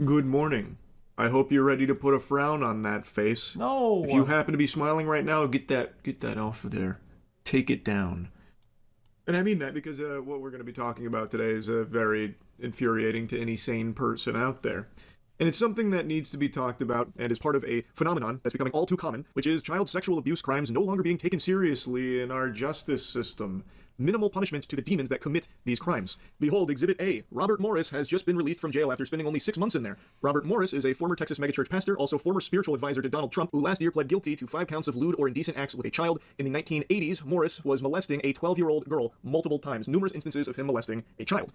Good morning. I hope you're ready to put a frown on that face. No. If you happen to be smiling right now, get that off of there. Take it down. And I mean that because what we're going to be talking about today is very infuriating to any sane person out there. And it's something that needs to be talked about and is part of a phenomenon that's becoming all too common, which is child sexual abuse crimes no longer being taken seriously in our justice system. Minimal punishment to the demons that commit these crimes. Behold, Exhibit A. Robert Morris has just been released from jail after spending only 6 months in there. Robert Morris is a former Texas megachurch pastor, also former spiritual advisor to Donald Trump, who last year pled guilty to 5 counts of lewd or indecent acts with a child. In the 1980s, Morris was molesting a 12-year-old girl multiple times, numerous instances of him molesting a child.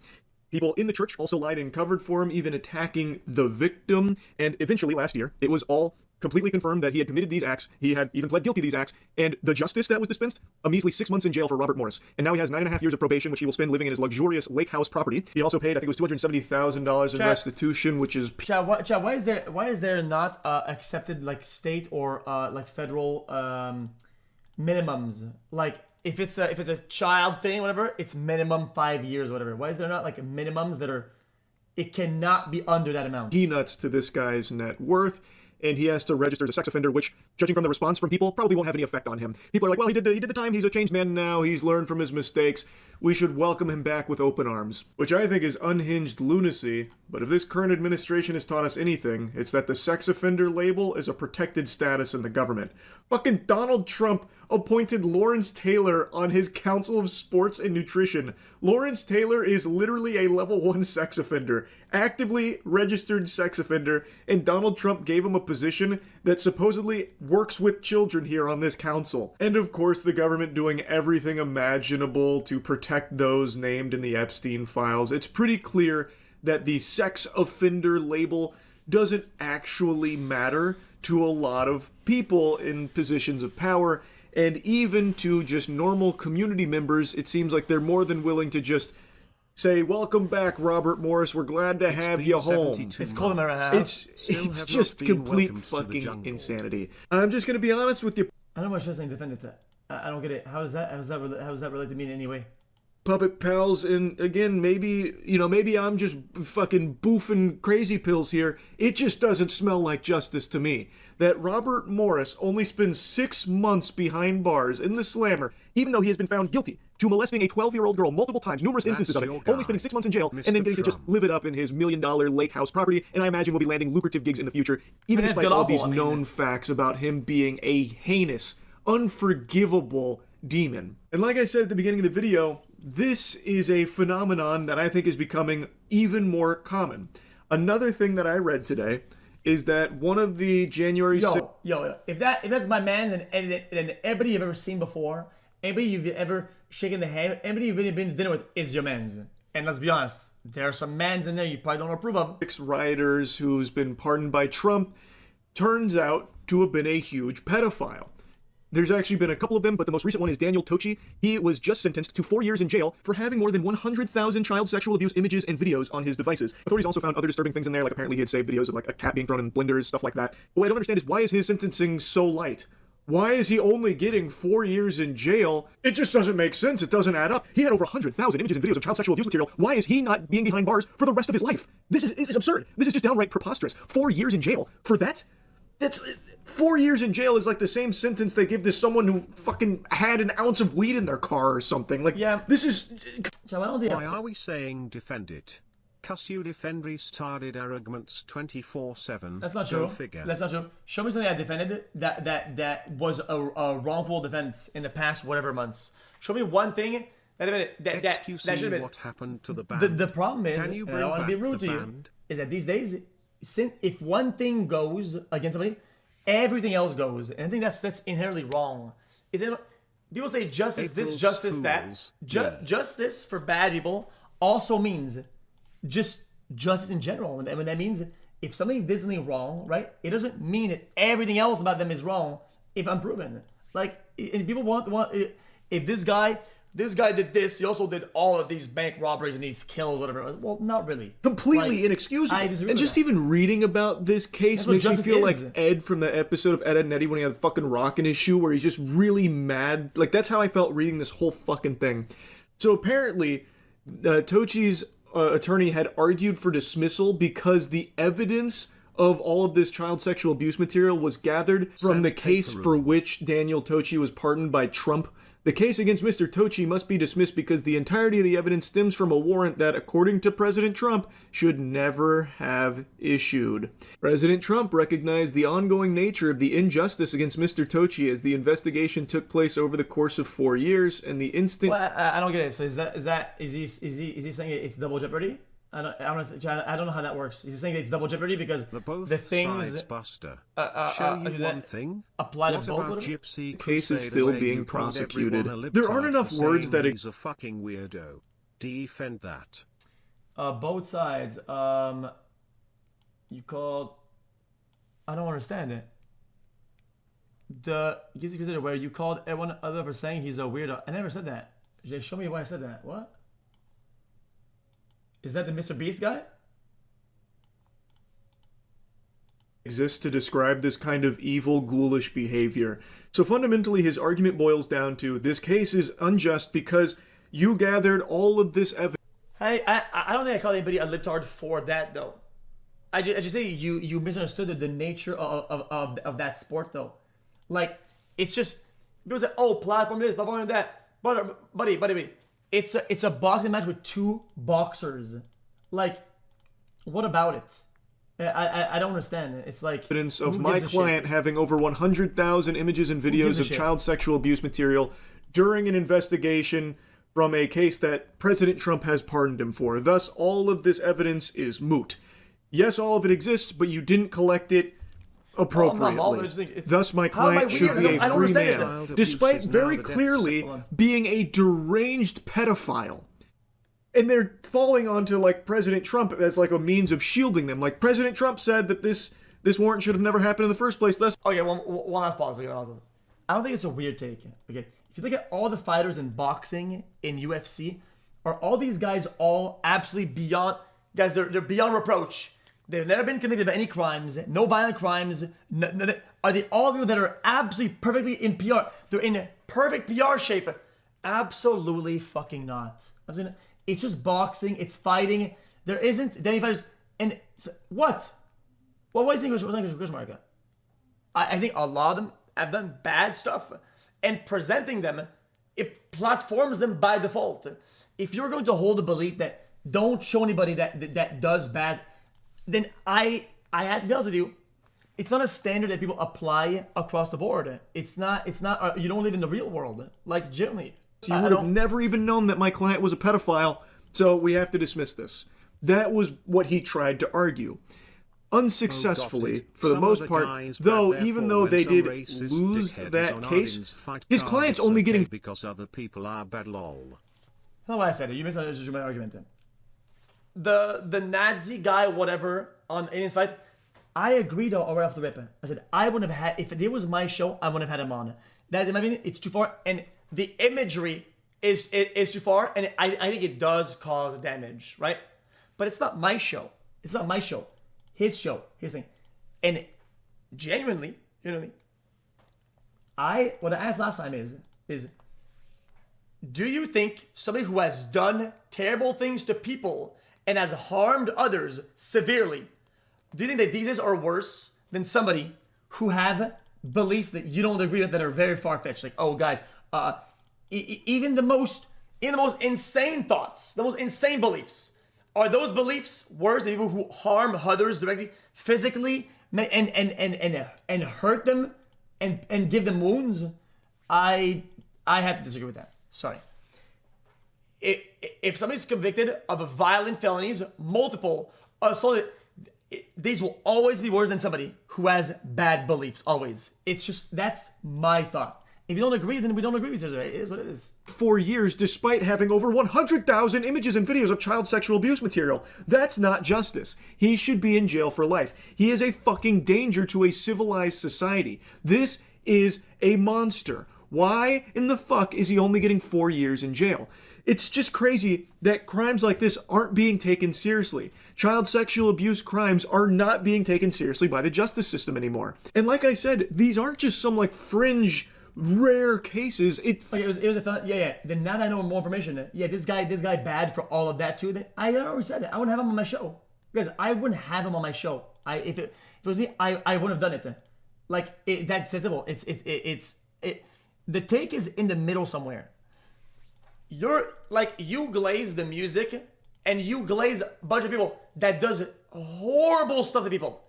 People in the church also lied and covered for him, even attacking the victim, and eventually last year, it was all completely confirmed that he had committed these acts. He had even pled guilty to these acts, and the justice that was dispensed, a measly 6 months in jail for Robert Morris. And now he has 9.5 years of probation, which he will spend living in his luxurious lake house property. He also paid, I think it was $270,000 in restitution, which is... Chad, why is there not accepted like state or like federal minimums? Like if it's a child thing, whatever, it's minimum 5 years, whatever. Why is there not like minimums that are? It cannot be under that amount. Peanuts to this guy's net worth. And he has to register as a sex offender, which, judging from the response from people, probably won't have any effect on him. People are like, well, he did the time, he's a changed man now, he's learned from his mistakes, we should welcome him back with open arms. Which I think is unhinged lunacy, but if this current administration has taught us anything, it's that the sex offender label is a protected status in the government. Fucking Donald Trump appointed Lawrence Taylor on his Council of Sports and Nutrition. Lawrence Taylor is literally a level 1 sex offender, actively registered sex offender, and Donald Trump gave him a position that supposedly works with children here on this council. And of course, the government doing everything imaginable to protect those named in the Epstein files. It's pretty clear that the sex offender label doesn't actually matter to a lot of people in positions of power, and even to just normal community members, it seems like they're more than willing to just say, welcome back, Robert Morris, we're glad to have you home. It's called him around. It's just complete fucking insanity. I'm just gonna be honest with you. I don't know why she's saying defend it. I don't get it. How is that related to me in any way? Puppet pals, and again, maybe I'm just fucking boofing crazy pills here. It just doesn't smell like justice to me. That Robert Morris only spends 6 months behind bars in the slammer, even though he has been found guilty to molesting a 12-year-old girl multiple times, numerous instances of it, only spending 6 months in jail, and then getting to just live it up in his $1 million lake house property, and I imagine will be landing lucrative gigs in the future, even despite all these known facts about him being a heinous, unforgivable demon. And like I said at the beginning of the video, this is a phenomenon that I think is becoming even more common. Another thing that I read today is that one of the January... If that's my man, then everybody you've ever seen before, anybody you've ever shaken the hand, anybody you've been to dinner with is your man's. And let's be honest, there are some mans in there you probably don't approve of. 6 rioters who's been pardoned by Trump turns out to have been a huge pedophile. There's actually been a couple of them, but the most recent one is Daniel Tochi. He was just sentenced to 4 years in jail for having more than 100,000 child sexual abuse images and videos on his devices. Authorities also found other disturbing things in there, like apparently he had saved videos of like a cat being thrown in blenders, stuff like that. But what I don't understand is why is his sentencing so light? Why is he only getting 4 years in jail? It just doesn't make sense. It doesn't add up. He had over 100,000 images and videos of child sexual abuse material. Why is he not being behind bars for the rest of his life? This is absurd. This is just downright preposterous. 4 years in jail for that? That's 4 years in jail is like the same sentence they give to someone who fucking had an ounce of weed in their car or something. Like, yeah, this is... Why are we saying defend it? Cause you defend restarted arguments 24/7. That's not true. Figure. That's not true. Show me something I defended that was a wrongful defense in the past whatever months. Show me one thing that should have been. What happened to the band? The problem is, can you and I don't want to be rude to you, is that these days, if one thing goes against somebody, everything else goes, and I think that's inherently wrong. Is it? People say justice this, justice that. Justice for bad people also means just justice in general. And that means if somebody did something wrong, right? It doesn't mean that everything else about them is wrong if unproven. Like, and people want if this guy did this, he also did all of these bank robberies and these kills, whatever. Well, not really. Completely inexcusable. And just even reading about this case makes me feel like Ed from the episode of Ed, Edd n Eddy when he had a fucking rock in his shoe where he's just really mad. Like, that's how I felt reading this whole fucking thing. So apparently, Tochi's attorney had argued for dismissal because the evidence of all of this child sexual abuse material was gathered from the case for which Daniel Tochi was pardoned by Trump. The case against Mr. Tochi must be dismissed because the entirety of the evidence stems from a warrant that, according to President Trump, should never have issued. President Trump recognized the ongoing nature of the injustice against Mr. Tochi as the investigation took place over the course of 4 years, and the instant... Well, I don't get it. So is he saying it's double jeopardy? I don't know how that works. Is he saying it's double jeopardy because the things sides buster. Show you one thing. Apply to What both? about Gypsy case is Crusade still where being you called prosecuted. everyone a There aren't libtard enough for words saying that he's a fucking weirdo. Defend that. Both sides. You called. I don't understand it. The Gypsy Crusade where you called everyone other for saying he's a weirdo. I never said that. Jay, show me why I said that. What? Is that the Mr. Beast guy? Exists to describe this kind of evil, ghoulish behavior. So fundamentally, his argument boils down to this case is unjust because you gathered all of this evidence. Hey, I don't think I called anybody a libtard for that though. I just say you misunderstood the nature of that sport though. Like it's just people say, oh, platform this, platform that. But buddy. It's a boxing match with two boxers. Like, what about it? I don't understand. It's like Evidence of my client having over 100,000 images and videos of child sexual abuse material during an investigation from a case that President Trump has pardoned him for. Thus, all of this evidence is moot. Yes, all of it exists, but you didn't collect it appropriately. Thus, my client should be a free man, despite very clearly being a deranged pedophile. And they're falling onto, like, President Trump as, like, a means of shielding them. Like, President Trump said that this warrant should have never happened in the first place. Thus, okay, one last pause. I don't think it's a weird take. Okay, if you look at all the fighters in boxing, in UFC, are all these guys all absolutely beyond... Guys, they're beyond reproach. They've never been convicted of any crimes, no violent crimes. Are they all people that are absolutely perfectly in PR? They're in perfect PR shape. Absolutely fucking not. It's just boxing. It's fighting. There isn't any fighters. And what? Well, what do you think was Chris Marca? I think a lot of them have done bad stuff, and presenting them, it platforms them by default. If you're going to hold a belief that don't show anybody that does bad, then I have to be honest with you, it's not a standard that people apply across the board. It's not, you don't live in the real world. Like, generally. You would have never even known that my client was a pedophile, so we have to dismiss this. That was what he tried to argue. Unsuccessfully, for the most part, though, even though they did lose that case, his client's only getting... Because other people are bad lol. That's what I said. You misunderstood my argument then. The Nazi guy, whatever, on Aliens Fight, I agreed right off the rip. I said, I wouldn't have had, if it was my show, I wouldn't have had him on. That, in my opinion, it's too far, and the imagery is too far, and I think it does cause damage, right? But it's not my show. It's not my show. His show, his thing. And genuinely, you know what I mean? What I asked last time is, do you think somebody who has done terrible things to people and has harmed others severely, do you think that these guys are worse than somebody who have beliefs that you don't agree with that are very far-fetched? Like, oh, guys, even the most insane thoughts, the most insane beliefs, are those beliefs worse than people who harm others directly, physically, and hurt them and give them wounds? I have to disagree with that. Sorry. If somebody's convicted of violent felonies, multiple assault, these will always be worse than somebody who has bad beliefs. Always. It's just, that's my thought. If you don't agree, then we don't agree with each other. It is what it is. 4 years, despite having over 100,000 images and videos of child sexual abuse material. That's not justice. He should be in jail for life. He is a fucking danger to a civilized society. This is a monster. Why in the fuck is he only getting 4 years in jail? It's just crazy that crimes like this aren't being taken seriously. Child sexual abuse crimes are not being taken seriously by the justice system anymore. And like I said, these aren't just some like fringe rare cases, It was a thought. Yeah. Then now that I know more information, this guy bad for all of that too. Then I already said it. I wouldn't have him on my show, because I wouldn't have him on my show. If it was me, I wouldn't have done it. Like that's simple. The take is in the middle somewhere. You're like, you glaze the music, and you glaze a bunch of people that does horrible stuff to people.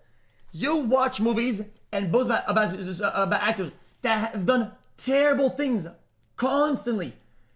You watch movies and boast about actors that have done terrible things constantly.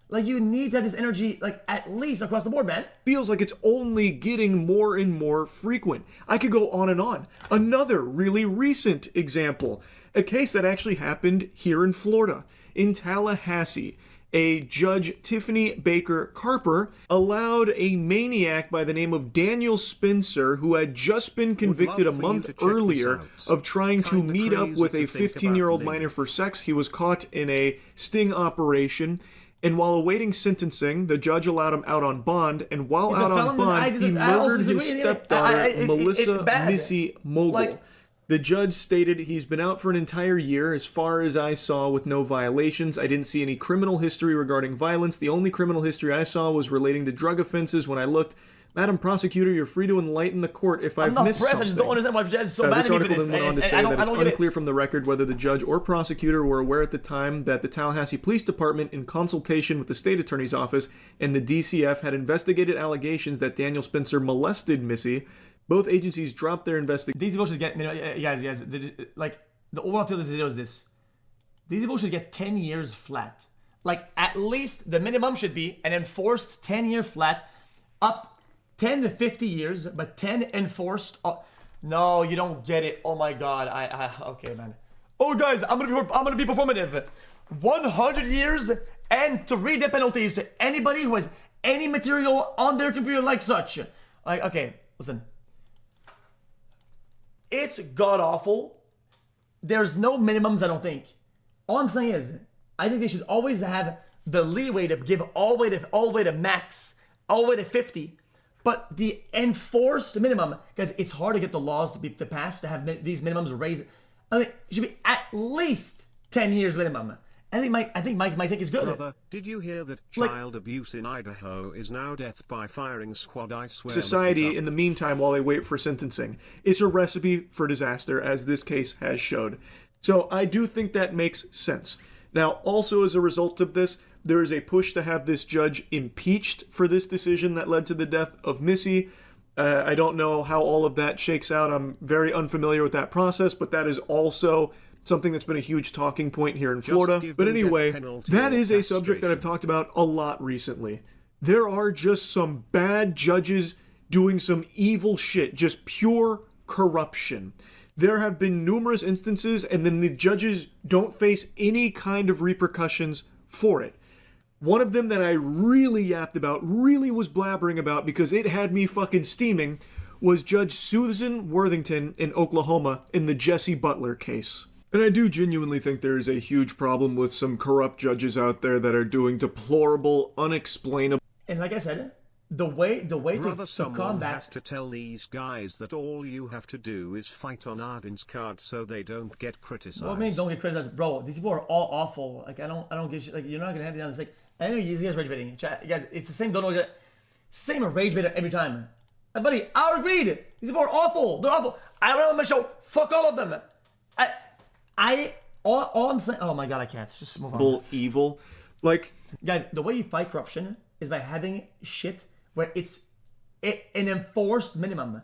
Like, you need to have this energy, like, at least across the board, man. Feels like it's only getting more and more frequent. I could go on and on. Another really recent example, a case that actually happened here in Florida, in Tallahassee. A Judge Tiffany Baker Carper allowed a maniac by the name of Daniel Spencer, who had just been convicted a month earlier of trying to meet up with a 15-year-old minor for sex. He was caught in a sting operation, and while awaiting sentencing, the judge allowed him out on bond, and while out on bond, he murdered his stepdaughter, Melissa Missy Mogul. The judge stated he's been out for an entire year, as far as I saw, with no violations. I didn't see any criminal history regarding violence. The only criminal history I saw was relating to drug offenses. When I looked, Madam Prosecutor, you're free to enlighten the court if I've missed something. I just don't understand why the judge is so mad This at me for article this. then went on to say that it's unclear from the record whether the judge or prosecutor were aware at the time that the Tallahassee Police Department, in consultation with the state attorney's office and the DCF, had investigated allegations that Daniel Spencer molested Missy. Both agencies dropped their investigation. These people should get, guys, like, the overall feel of the video is this. These people should get 10 years flat. Like, at least the minimum should be an enforced 10-year flat, up 10 to 50 years, but 10 enforced. No, you don't get it. Oh my God. Okay, man. Oh, guys, I'm gonna be performative. 100 years and 3 death penalties to anybody who has any material on their computer like such. Like, okay, listen. It's god-awful. There's no minimums, I don't think. All I'm saying is, I think they should always have the leeway to give all the way to max, all the way to 50. But the enforced minimum, because it's hard to get the laws to pass to have these minimums raised. I think it should be at least 10 years minimum. I think my take is good. Brother, did you hear that child abuse in Idaho is now death by firing squad? I swear. Society, in the meantime, while they wait for sentencing, it's a recipe for disaster, as this case has showed. So I do think that makes sense. Now, also as a result of this, there is a push to have this judge impeached for this decision that led to the death of Missy. I don't know how all of that shakes out. I'm very unfamiliar with that process, but that is also something that's been a huge talking point here in Florida. But anyway, that is a subject that I've talked about a lot recently. There are just some bad judges doing some evil shit, just pure corruption. There have been numerous instances, and then the judges don't face any kind of repercussions for it. One of them that I really yapped about, really was blabbering about because it had me fucking steaming, was Judge Susan Worthington in Oklahoma in the Jesse Butler case. And I do genuinely think there is a huge problem with some corrupt judges out there that are doing deplorable, unexplainable. And like I said, the way Brother, to combat has to tell these guys that all you have to do is fight on Arden's card so they don't get criticized. What I mean, don't get criticized, bro? These people are all awful. Like I don't give shit. Like you're not gonna have the honest. Like I know you guys rage baiting. You guys, it's the same. Same rage baiter every time. Buddy, I agreed. These people are awful. They're awful. I don't know on my show. Fuck all of them. All I'm saying. Oh my God, I can't. Just move on. Evil, like guys, the way you fight corruption is by having shit where it's an enforced minimum.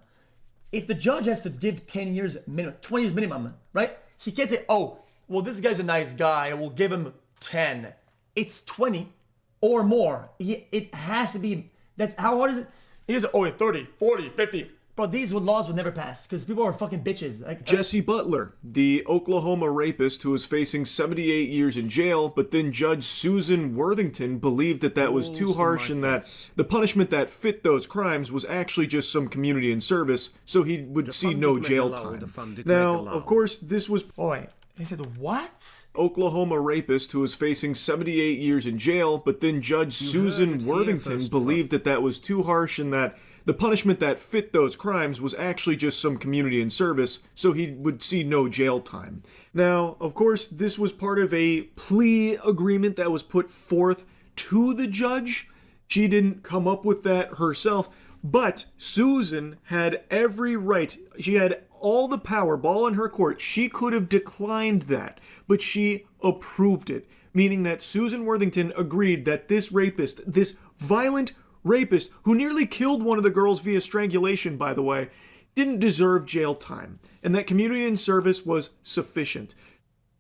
If the judge has to give 10 years minimum, 20 years minimum, right? He can't say, oh, well, this guy's a nice guy. We'll give him 10. It's 20 or more. It has to be. That's how hard is it? He goes, oh, 30, 40, 50. Bro, these laws would never pass because people are fucking bitches. Like, Jesse Butler, the Oklahoma rapist who was facing 78 years in jail, but then Judge Susan Worthington believed that was too harsh and that the punishment that fit those crimes was actually just some community and service, so he would see no jail time. Now, of course, this was... Boy, they said, what? Oklahoma rapist who was facing 78 years in jail, but then Judge Susan Worthington believed that was too harsh and that The punishment that fit those crimes was actually just some community and service, so he would see no jail time. Now, of course, this was part of a plea agreement that was put forth to the judge. She didn't come up with that herself, but Susan had every right. She had all the power, ball in her court. She could have declined that, but she approved it, meaning that Susan Worthington agreed that this rapist, this violent rapist, who nearly killed one of the girls via strangulation, by the way, didn't deserve jail time, and that community and service was sufficient.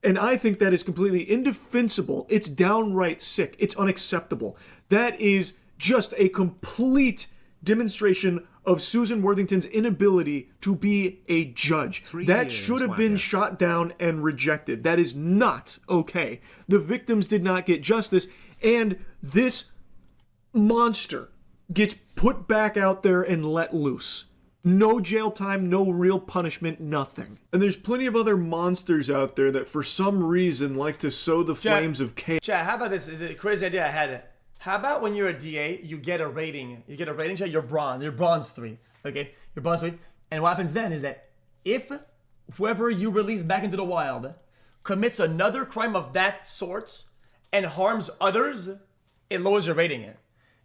And I think that is completely indefensible. It's downright sick. It's unacceptable. That is just a complete demonstration of Susan Worthington's inability to be a judge. That should have been shot down and rejected. That is not okay. The victims did not get justice, and this monster gets put back out there and let loose. No jail time, no real punishment, nothing. And there's plenty of other monsters out there that for some reason like to sow the flames of chaos. Chad, how about this? Is a crazy idea I had. How about when you're a DA, you get a rating. You get a rating, Chad, you're bronze 3. Okay? You're bronze 3. And what happens then is that if whoever you release back into the wild commits another crime of that sort and harms others, it lowers your rating. It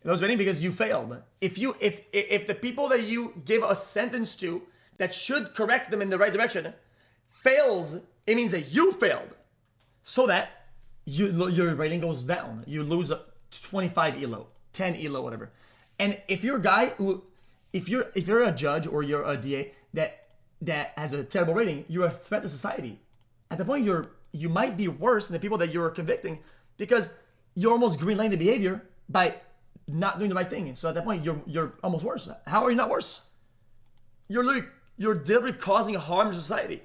lowers your rating because you failed. If the people that you give a sentence to that should correct them in the right direction fails, it means that you failed. So that your rating goes down. You lose 25 elo, 10 elo, whatever. And if you're a guy who, if you're a judge or you're a DA that has a terrible rating, you're a threat to society. At the point you might be worse than the people that you're convicting because you're almost greenlighting the behavior by not doing the right thing. So at that point you're almost worse. How are you not worse? You're deliberately causing harm to society.